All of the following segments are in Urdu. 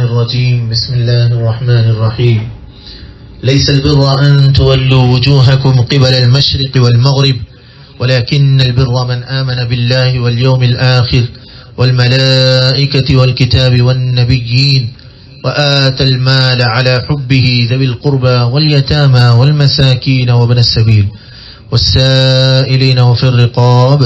الرجيم بسم الله الرحمن الرحيم ليس البر أن تولوا وجوهكم قبل المشرق والمغرب ولكن البر من آمن بالله واليوم الآخر والملائكة والكتاب والنبيين وآتى المال على حبه ذوي القربى واليتامى والمساكين وابن السبيل والسائلين وفي الرقاب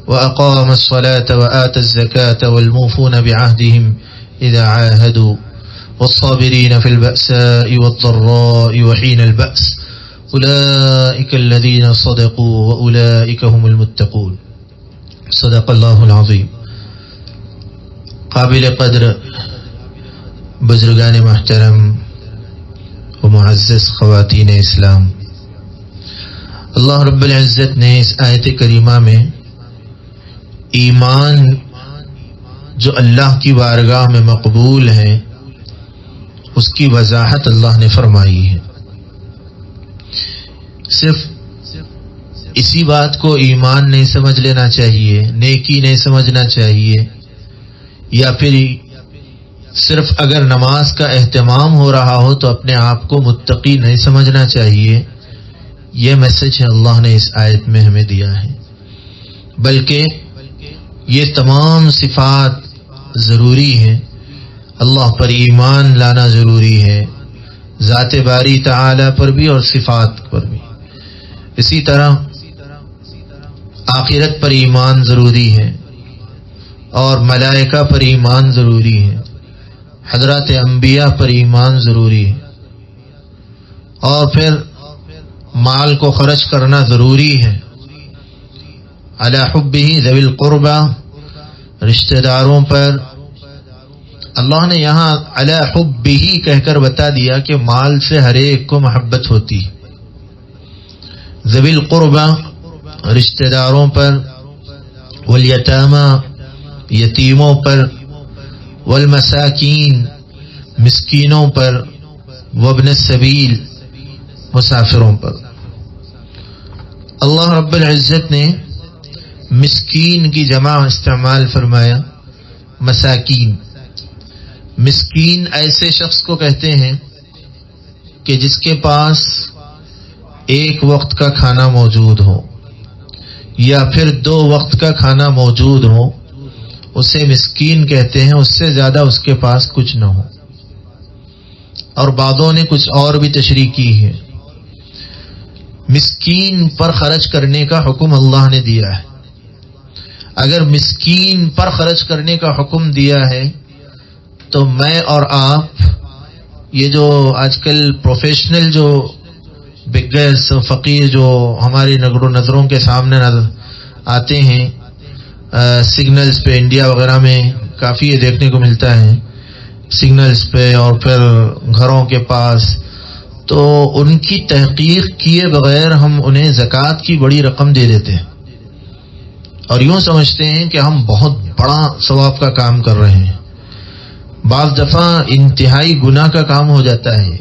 وأقام الصلاة وآتى الزكاة والموفون بعهدهم إذا عاهدوا والصابرين في البأساء والضراء وحين البأس أولئك الذين صدقوا وأولئك هم المتقون صدق اللہ العظیم. قابل قدر بزرگان محترم و معزز خواتین اسلام، اللہ رب العزت نے اس آیت کریمہ میں ایمان جو اللہ کی بارگاہ میں مقبول ہے اس کی وضاحت اللہ نے فرمائی ہے. صرف اسی بات کو ایمان نہیں سمجھ لینا چاہیے، نیکی نہیں سمجھنا چاہیے، یا پھر صرف اگر نماز کا اہتمام ہو رہا ہو تو اپنے آپ کو متقی نہیں سمجھنا چاہیے. یہ میسج ہے اللہ نے اس آیت میں ہمیں دیا ہے، بلکہ یہ تمام صفات ضروری ہیں. اللہ پر ایمان لانا ضروری ہے، ذات باری تعالی پر بھی اور صفات پر بھی. اسی طرح آخرت پر ایمان ضروری ہے اور ملائکہ پر ایمان ضروری ہے، حضرات انبیاء پر ایمان ضروری ہے، اور پھر مال کو خرچ کرنا ضروری ہے. علی حبہ ذوی القربى، رشتہ داروں پر. اللہ نے یہاں علی حبہ کہہ کر بتا دیا کہ مال سے ہر ایک کو محبت ہوتی. ذوی القربى رشتہ داروں پر، والیتامى یتیموں پر، والمساکین مسکینوں پر، وابن السبیل مسافروں پر. اللہ رب العزت نے مسکین کی جمع استعمال فرمایا، مساکین. مسکین ایسے شخص کو کہتے ہیں کہ جس کے پاس ایک وقت کا کھانا موجود ہو یا پھر 2 وقت کا کھانا موجود ہو، اسے مسکین کہتے ہیں. اس سے زیادہ اس کے پاس کچھ نہ ہو. اور بعضوں نے کچھ اور بھی تشریح کی ہے. مسکین پر خرچ کرنے کا حکم اللہ نے دیا ہے. اگر مسکین پر خرچ کرنے کا حکم دیا ہے تو میں اور آپ، یہ جو آج کل پروفیشنل جو بگرز فقیر جو ہماری نظروں کے سامنے آتے ہیں سگنلز پہ، انڈیا وغیرہ میں کافی یہ دیکھنے کو ملتا ہے، سگنلز پہ اور پھر گھروں کے پاس، تو ان کی تحقیق کیے بغیر ہم انہیں زکوٰۃ کی بڑی رقم دے دیتے ہیں اور یوں سمجھتے ہیں کہ ہم بہت بڑا ثواب کا کام کر رہے ہیں. بعض دفعہ انتہائی گناہ کا کام ہو جاتا ہے،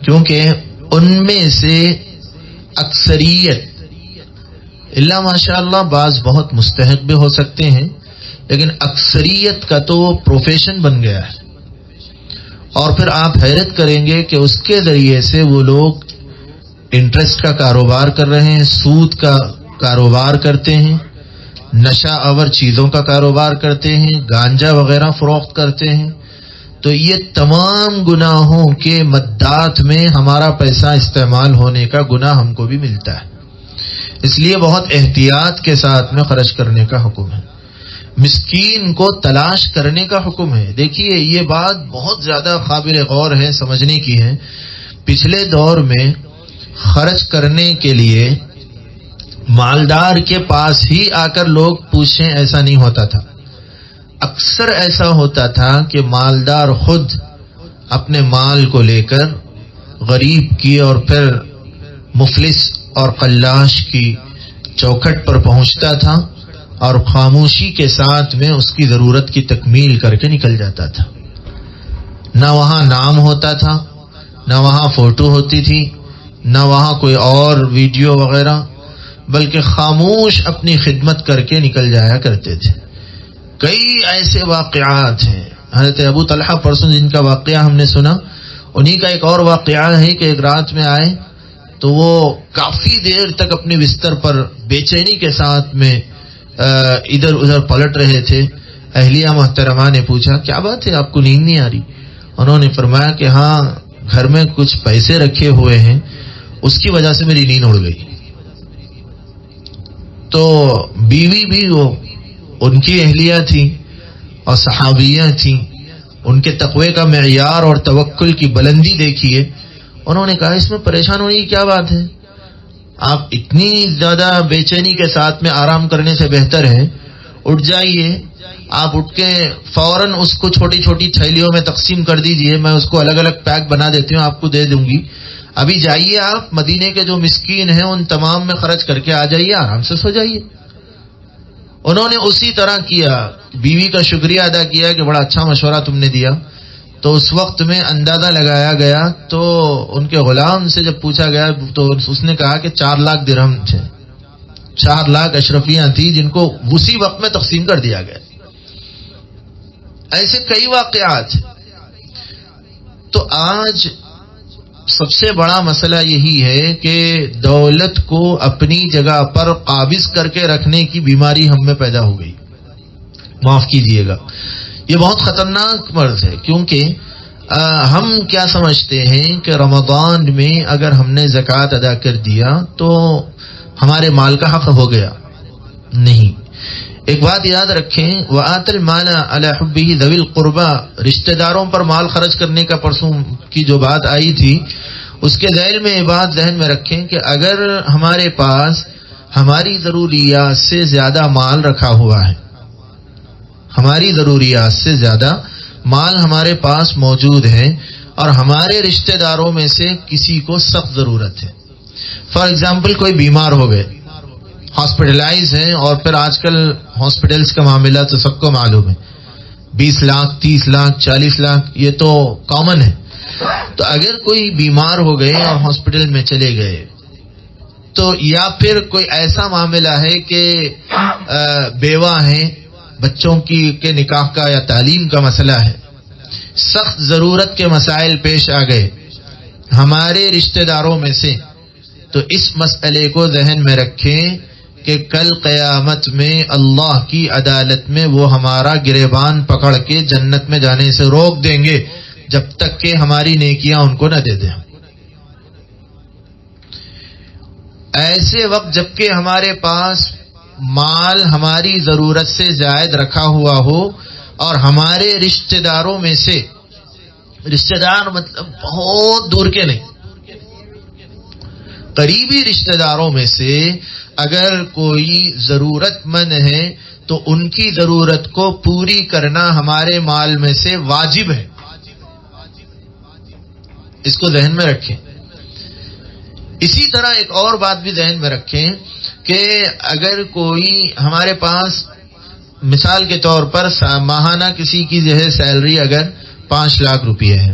کیونکہ ان میں سے اکثریت، اللہ ماشاء اللہ بعض بہت مستحق بھی ہو سکتے ہیں، لیکن اکثریت کا تو پروفیشن بن گیا ہے. اور پھر آپ حیرت کریں گے کہ اس کے ذریعے سے وہ لوگ انٹرسٹ کا کاروبار کر رہے ہیں، سود کا کاروبار کرتے ہیں، نشہ آور چیزوں کا کاروبار کرتے ہیں، گانجا وغیرہ فروخت کرتے ہیں. تو یہ تمام گناہوں کے مدات میں ہمارا پیسہ استعمال ہونے کا گناہ ہم کو بھی ملتا ہے. اس لیے بہت احتیاط کے ساتھ میں خرچ کرنے کا حکم ہے. مسکین کو تلاش کرنے کا حکم ہے. دیکھیے یہ بات بہت زیادہ قابل غور ہے، سمجھنے کی ہے. پچھلے دور میں خرچ کرنے کے لیے مالدار کے پاس ہی آ کر لوگ پوچھیں ایسا نہیں ہوتا تھا. اکثر ایسا ہوتا تھا کہ مالدار خود اپنے مال کو لے کر غریب کی اور پھر مفلس اور قلاش کی چوکھٹ پر پہنچتا تھا اور خاموشی کے ساتھ میں اس کی ضرورت کی تکمیل کر کے نکل جاتا تھا. نہ وہاں نام ہوتا تھا، نہ وہاں فوٹو ہوتی تھی، نہ وہاں کوئی اور ویڈیو وغیرہ، بلکہ خاموش اپنی خدمت کر کے نکل جایا کرتے تھے. کئی ایسے واقعات ہیں حضرت ابو طلحہ پرسوں جن کا واقعہ ہم نے سنا، انہی کا ایک اور واقعہ ہے کہ ایک رات میں آئے تو وہ کافی دیر تک اپنے بستر پر بے چینی کے ساتھ میں ادھر ادھر پلٹ رہے تھے. اہلیہ محترمہ نے پوچھا کیا بات ہے، آپ کو نیند نہیں آ رہی؟ انہوں نے فرمایا کہ ہاں گھر میں کچھ پیسے رکھے ہوئے ہیں، اس کی وجہ سے میری نیند اڑ گئی. تو بیوی بھی وہ ان کی اہلیہ تھی اور صحابیہ تھیں، ان کے تقوی کا معیار اور توکل کی بلندی دیکھیے. انہوں نے کہا اس میں پریشان ہونے کی کیا بات ہے، آپ اتنی زیادہ بے چینی کے ساتھ میں آرام کرنے سے بہتر ہے اٹھ جائیے، آپ اٹھ کے فوراً اس کو چھوٹی چھوٹی تھیلیوں میں تقسیم کر دیجئے، میں اس کو الگ الگ پیک بنا دیتی ہوں، آپ کو دے دوں گی. ابھی جائیے آپ مدینے کے جو مسکین ہیں ان تمام میں خرچ کر کے آ جائیے، آرام سے سو جائیے. انہوں نے اسی طرح کیا، بیوی کا شکریہ ادا کیا کہ بڑا اچھا مشورہ تم نے دیا. تو اس وقت میں اندازہ لگایا گیا تو ان کے غلام سے جب پوچھا گیا تو اس نے کہا کہ 4 لاکھ درہم تھے، 4 لاکھ اشرفیاں تھیں جن کو اسی وقت میں تقسیم کر دیا گیا. ایسے کئی واقعات. تو آج سب سے بڑا مسئلہ یہی ہے کہ دولت کو اپنی جگہ پر قابض کر کے رکھنے کی بیماری ہم میں پیدا ہو گئی. معاف کیجئے گا، یہ بہت خطرناک مرض ہے، کیونکہ ہم کیا سمجھتے ہیں کہ رمضان میں اگر ہم نے زکوٰۃ ادا کر دیا تو ہمارے مال کا حق ہو گیا. نہیں، ایک بات یاد رکھیں، وَآتَ الْمَالَ عَلَى حُبِّهِ ذَوِي الْقُرْبَى، رشتہ داروں پر مال خرچ کرنے کا پرسوں کی جو بات آئی تھی اس کے ذیل میں یہ بات ذہن میں رکھیں کہ اگر ہمارے پاس ہماری ضروریات سے زیادہ مال رکھا ہوا ہے، ہماری ضروریات سے زیادہ مال ہمارے پاس موجود ہے اور ہمارے رشتہ داروں میں سے کسی کو سخت ضرورت ہے، فار ایگزامپل کوئی بیمار ہو گئے، ہاسپٹلائز ہیں، اور پھر آج کل ہاسپٹلس کا معاملہ تو سب کو معلوم ہے، 20 لاکھ 30 لاکھ 40 لاکھ یہ تو کامن ہے. تو اگر کوئی بیمار ہو گئے اور ہاسپٹل میں چلے گئے تو یا پھر کوئی ایسا معاملہ ہے کہ بیوہ ہیں، بچوں کے نکاح کا یا تعلیم کا مسئلہ ہے، سخت ضرورت کے مسائل پیش آ گئے ہمارے رشتہ داروں میں سے، تو اس مسئلے کو ذہن میں رکھیں کہ کل قیامت میں اللہ کی عدالت میں وہ ہمارا گریبان پکڑ کے جنت میں جانے سے روک دیں گے جب تک کہ ہماری نیکیاں ان کو نہ دے دیں. ایسے وقت جبکہ ہمارے پاس مال ہماری ضرورت سے زائد رکھا ہوا ہو اور ہمارے رشتہ داروں میں سے، رشتہ دار مطلب بہت دور کے نہیں، قریبی رشتہ داروں میں سے اگر کوئی ضرورت مند ہے تو ان کی ضرورت کو پوری کرنا ہمارے مال میں سے واجب ہے. اس کو ذہن میں رکھیں. اسی طرح ایک اور بات بھی ذہن میں رکھیں کہ اگر کوئی ہمارے پاس مثال کے طور پر ماہانہ کسی کی جو ہے سیلری اگر 5 لاکھ روپے ہے،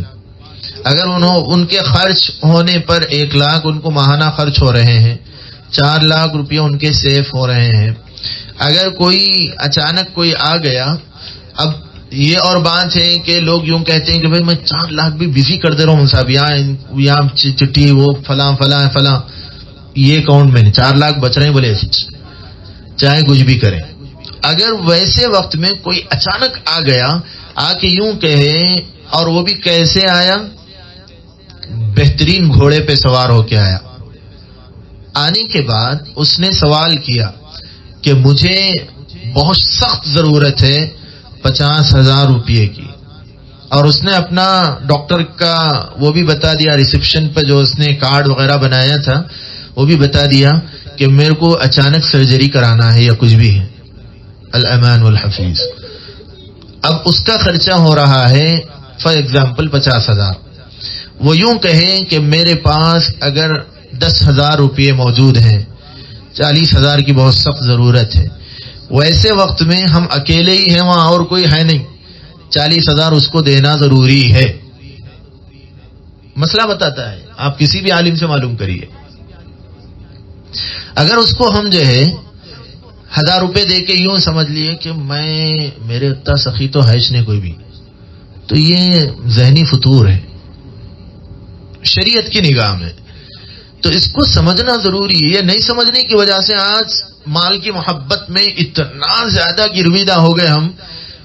اگر ان کے خرچ ہونے پر 1 لاکھ ان کو ماہانہ خرچ ہو رہے ہیں، 4 لاکھ روپے ان کے سیف ہو رہے ہیں. اگر کوئی اچانک کوئی آ گیا، اب یہ اور بات ہے کہ لوگ یوں کہتے ہیں کہ بھائی میں 4 لاکھ بھی بزی کر دے رہا ہوں صاحب، یہاں چٹھی وہ فلاں فلاں فلاں، یہ اکاؤنٹ میں 4 لاکھ بچ رہے ہیں، بولے چاہے کچھ بھی کریں. اگر ویسے وقت میں کوئی اچانک آ گیا، آ کے یوں کہے، اور وہ بھی کیسے آیا، بہترین گھوڑے پہ سوار ہو کے آیا، آنے کے بعد اس نے سوال کیا کہ مجھے بہت سخت ضرورت ہے 50,000 روپے کی، اور اس نے اپنا ڈاکٹر کا وہ بھی بتا دیا، ریسیپشن پہ جو اس نے کارڈ وغیرہ بنایا تھا وہ بھی بتا دیا کہ میرے کو اچانک سرجری کرانا ہے یا کچھ بھی ہے، الامان والحفیظ. اب اس کا خرچہ ہو رہا ہے فار ایگزامپل 50,000. وہ یوں کہیں کہ میرے پاس اگر 10,000 روپے موجود ہیں، 40,000 کی بہت سخت ضرورت ہے، ویسے وقت میں ہم اکیلے ہی ہیں، وہاں اور کوئی ہے نہیں، 40,000 اس کو دینا ضروری ہے. مسئلہ بتاتا ہے، آپ کسی بھی عالم سے معلوم کریے. اگر اس کو ہم جو ہے 1,000 روپے دے کے یوں سمجھ لیے کہ میرے اتنا سخی تو ہے نہیں کوئی بھی، تو یہ ذہنی فطور ہے شریعت کی نگاہ میں. تو اس کو سمجھنا ضروری ہے. یہ نہیں سمجھنے کی وجہ سے آج مال کی محبت میں اتنا زیادہ گرویدہ ہو گئے ہم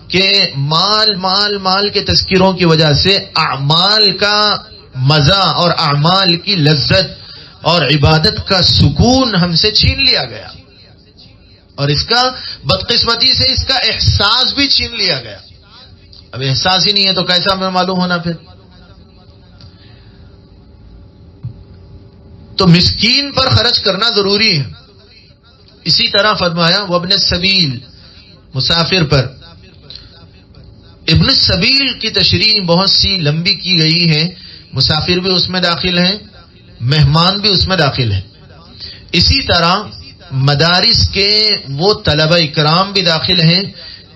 کہ مال مال مال کے تذکروں کی وجہ سے اعمال کا مزہ اور اعمال کی لذت اور عبادت کا سکون ہم سے چھین لیا گیا, اور اس کا بدقسمتی سے اس کا احساس بھی چھین لیا گیا. اب احساس ہی نہیں ہے تو کیسا ہمیں معلوم ہونا پھر. تو مسکین پر خرچ کرنا ضروری ہے. اسی طرح فرمایا وابن السبیل, مسافر پر. ابن السبیل کی تشریح بہت سی لمبی کی گئی ہے. مسافر بھی اس میں داخل ہیں, مہمان بھی اس میں داخل ہیں. اسی طرح مدارس کے وہ طلبہ اکرام بھی داخل ہیں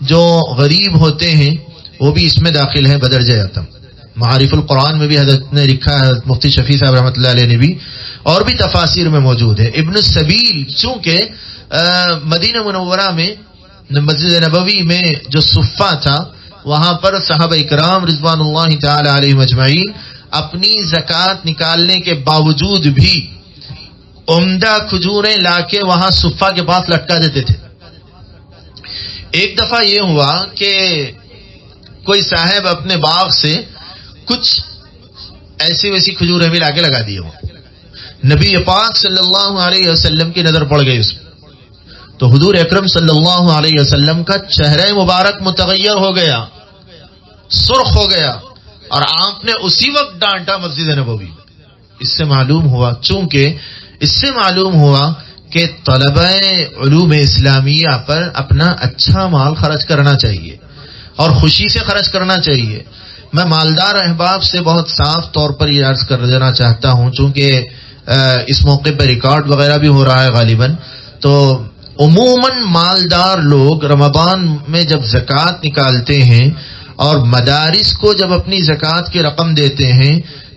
جو غریب ہوتے ہیں, وہ بھی اس میں داخل ہیں بدرجہ اتم. معارف القرآن میں بھی حضرت نے لکھا ہے, مفتی شفیع صاحب رحمۃ اللہ علیہ نے بھی, اور بھی تفاسیر میں موجود ہے. ابن السبیل چونکہ مدینہ منورہ میں مسجد نبوی میں جو صفہ تھا وہاں پر صحابہ اکرام رضوان اللہ تعالی علیہم اجمعین اپنی زکوٰۃ نکالنے کے باوجود بھی عمدہ کھجوریں لا کے وہاں صفہ کے پاس لٹکا دیتے تھے. ایک دفعہ یہ ہوا کہ کوئی صاحب اپنے باغ سے کچھ ایسی ویسی کھجوریں بھی لا کے لگا دیے. نبی پاک صلی اللہ علیہ وسلم کی نظر پڑ گئی اس میں, تو حضور اکرم صلی اللہ علیہ وسلم کا چہرہ مبارک متغیر ہو گیا, سرخ ہو گیا, اور آپ نے اسی وقت ڈانٹا مسجد نبوی. اس سے معلوم ہوا کہ طلبہ علوم اسلامیہ پر اپنا اچھا مال خرچ کرنا چاہیے اور خوشی سے خرچ کرنا چاہیے. میں مالدار احباب سے بہت صاف طور پر یہ عرض کر دینا چاہتا ہوں, چونکہ اس موقع پہ ریکارڈ وغیرہ بھی ہو رہا ہے غالباً. تو عموماً مالدار لوگ رمضان میں جب زکوٰۃ نکالتے ہیں اور مدارس کو جب اپنی زکوٰۃ کی رقم دیتے ہیں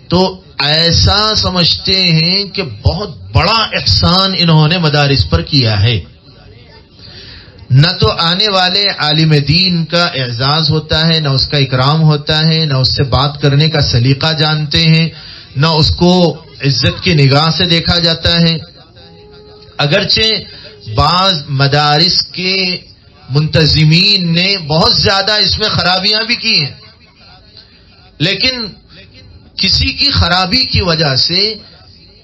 تو ایسا سمجھتے ہیں کہ بہت بڑا احسان انہوں نے مدارس پر کیا ہے. نہ تو آنے والے عالم دین کا اعزاز ہوتا ہے, نہ اس کا اکرام ہوتا ہے, نہ اس سے بات کرنے کا سلیقہ جانتے ہیں, نہ اس کو عزت کی نگاہ سے دیکھا جاتا ہے. اگرچہ بعض مدارس کے منتظمین نے بہت زیادہ اس میں خرابیاں بھی کی ہیں, لیکن کسی کی خرابی کی وجہ سے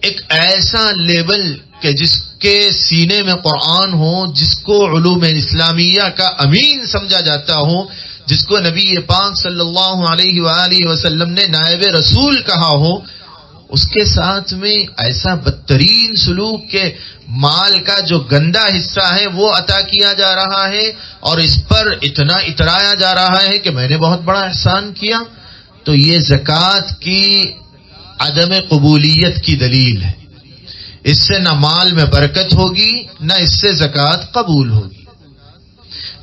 ایک ایسا لیول کہ جس کے سینے میں قرآن ہو, جس کو علوم اسلامیہ کا امین سمجھا جاتا ہو, جس کو نبی پاک صلی اللہ علیہ وآلہ وسلم نے نائب رسول کہا ہو, اس کے ساتھ میں ایسا بدترین سلوک کے مال کا جو گندا حصہ ہے وہ عطا کیا جا رہا ہے, اور اس پر اتنا اترایا جا رہا ہے کہ میں نے بہت بڑا احسان کیا. تو یہ زکوٰۃ کی عدم قبولیت کی دلیل ہے. اس سے نہ مال میں برکت ہوگی, نہ اس سے زکوٰۃ قبول ہوگی.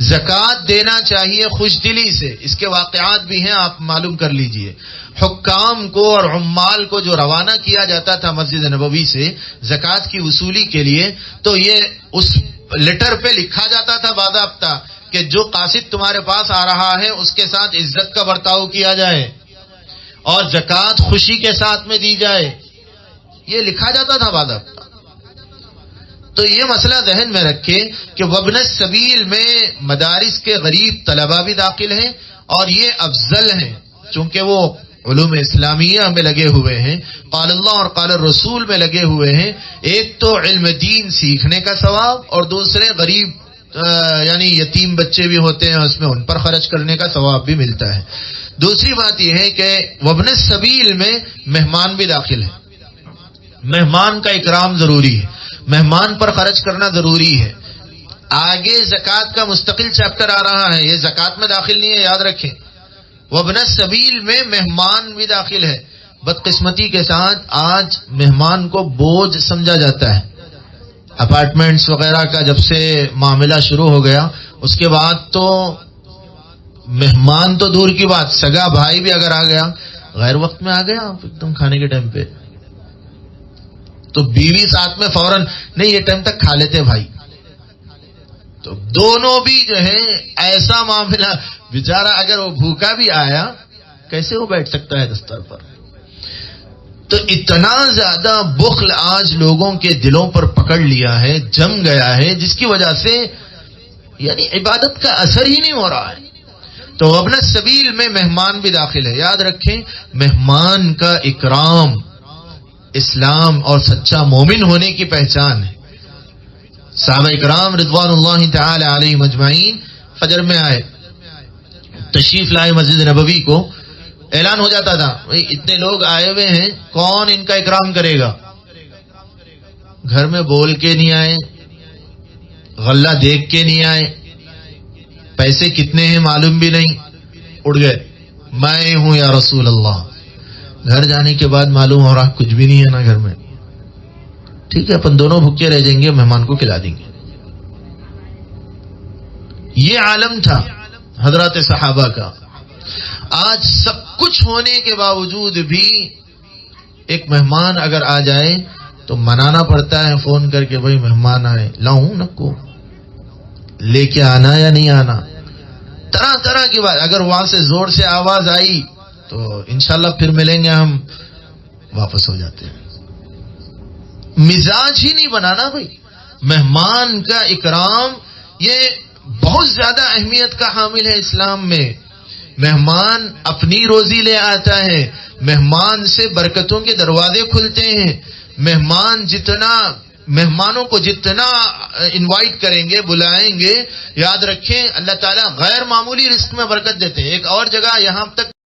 زکوٰۃ دینا چاہیے خوش دلی سے. اس کے واقعات بھی ہیں, آپ معلوم کر لیجئے. حکام کو اور عمال کو جو روانہ کیا جاتا تھا مسجد نبوی سے زکوٰۃ کی وصولی کے لیے, تو یہ اس لیٹر پہ لکھا جاتا تھا باضابطہ کہ جو قاصد تمہارے پاس آ رہا ہے اس کے ساتھ عزت کا برتاؤ کیا جائے اور زکوٰۃ خوشی کے ساتھ میں دی جائے. یہ لکھا جاتا تھا باضابطہ. تو یہ مسئلہ ذہن میں رکھے کہ وابن السبیل میں مدارس کے غریب طلبہ بھی داخل ہیں, اور یہ افضل ہیں چونکہ وہ علوم اسلامیہ میں لگے ہوئے ہیں, قال اللہ اور قال الرسول میں لگے ہوئے ہیں. ایک تو علم دین سیکھنے کا ثواب, اور دوسرے غریب یعنی یتیم بچے بھی ہوتے ہیں, اس میں ان پر خرچ کرنے کا ثواب بھی ملتا ہے. دوسری بات یہ ہے کہ وابن السبیل میں مہمان بھی داخل ہیں. مہمان کا اکرام ضروری ہے, مہمان پر خرچ کرنا ضروری ہے. آگے زکوٰۃ کا مستقل چیپٹر آ رہا ہے, یہ زکوٰۃ میں داخل نہیں ہے, یاد رکھیں. وابن السبیل میں مہمان بھی داخل ہے. بدقسمتی کے ساتھ آج مہمان کو بوجھ سمجھا جاتا ہے. اپارٹمنٹس وغیرہ کا جب سے معاملہ شروع ہو گیا اس کے بعد تو مہمان تو دور کی بات, سگا بھائی بھی اگر آ گیا, غیر وقت میں آ گیا ایک دم کھانے کے ٹائم پہ, تو بیوی ساتھ میں فوراً نہیں یہ ٹائم تک کھا لیتے بھائی. تو دونوں بھی جو ہے ایسا معاملہ, بیچارہ اگر وہ بھوکا بھی آیا کیسے وہ بیٹھ سکتا ہے دستار پر؟ تو اتنا زیادہ بخل آج لوگوں کے دلوں پر پکڑ لیا ہے، جم گیا ہے، جس کی وجہ سے یعنی عبادت کا اثر ہی نہیں ہو رہا ہے۔ تو ابن السبیل میں مہمان بھی داخل ہے۔ یاد رکھیں، مہمان کا اکرام اسلام اور سچا مومن ہونے کی پہچان ہے۔ صحابہ اکرام رضوان اللہ تعالی علیہم اجمعین فجر میں آئے، تشریف لائے مسجد نبوی کو، اعلان ہو جاتا تھا اتنے لوگ آئے ہوئے ہیں، کون ان کا اکرام کرے گا؟ گھر میں بول کے نہیں آئے، غلہ دیکھ کے نہیں آئے، پیسے کتنے ہیں معلوم بھی نہیں، اڑ گئے، میں ہوں یا رسول اللہ۔ گھر جانے کے بعد معلوم ہو رہا کچھ بھی نہیں ہے نا گھر میں، ٹھیک ہے اپن دونوں بھوکے رہ جائیں گے، مہمان کو کھلا دیں گے۔ یہ عالم تھا حضرات صحابہ کا۔ آج سب کچھ ہونے کے باوجود بھی ایک مہمان اگر آ جائے تو منانا پڑتا ہے فون کر کے، بھائی مہمان آئے، لاؤں نکو، لے کے آنا یا نہیں آنا، طرح طرح کی بات۔ اگر وہاں سے زور سے آواز آئی تو انشاءاللہ پھر ملیں گے، ہم واپس ہو جاتے ہیں۔ مزاج ہی نہیں بنانا بھائی۔ مہمان کا اکرام یہ بہت زیادہ اہمیت کا حامل ہے اسلام میں۔ مہمان اپنی روزی لے آتا ہے، مہمان سے برکتوں کے دروازے کھلتے ہیں۔ مہمانوں کو جتنا انوائٹ کریں گے، بلائیں گے، یاد رکھیں اللہ تعالیٰ غیر معمولی رزق میں برکت دیتے ہیں۔ ایک اور جگہ یہاں تک